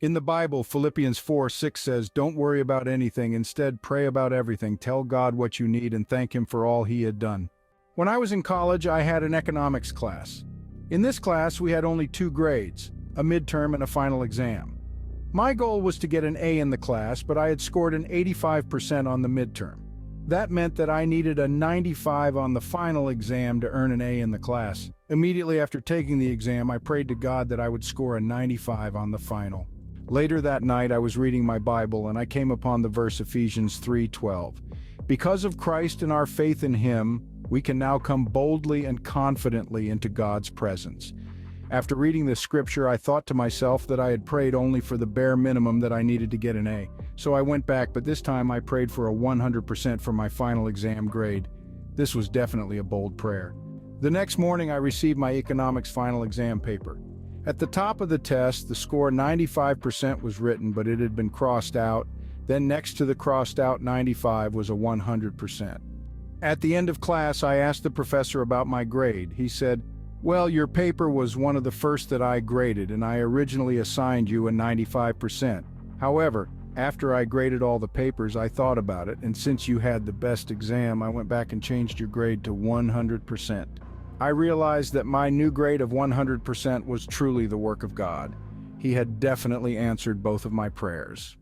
In the Bible, Philippians 4:6 says, "Don't worry about anything, instead pray about everything, tell God what you need and thank Him for all He had done." When I was in college, I had an economics class. In this class, we had only 2 grades, a midterm and a final exam. My goal was to get an A in the class, but I had scored an 85% on the midterm. That meant that I needed a 95 on the final exam to earn an A in the class. Immediately after taking the exam, I prayed to God that I would score a 95 on the final. Later that night, I was reading my Bible and I came upon the verse Ephesians 3:12. Because of Christ and our faith in Him, we can now come boldly and confidently into God's presence. After reading this scripture, I thought to myself that I had prayed only for the bare minimum that I needed to get an A. So I went back, but this time I prayed for a 100% for my final exam grade. This was definitely a bold prayer. The next morning, I received my economics final exam paper. At the top of the test, the score 95% was written, but it had been crossed out. Then next to the crossed out 95 was a 100%. At the end of class, I asked the professor about my grade. He said, "Well, your paper was one of the first that I graded, and I originally assigned you a 95%. However, after I graded all the papers, I thought about it, and since you had the best exam, I went back and changed your grade to 100%. I realized that my new grade of 100% was truly the work of God. He had definitely answered both of my prayers."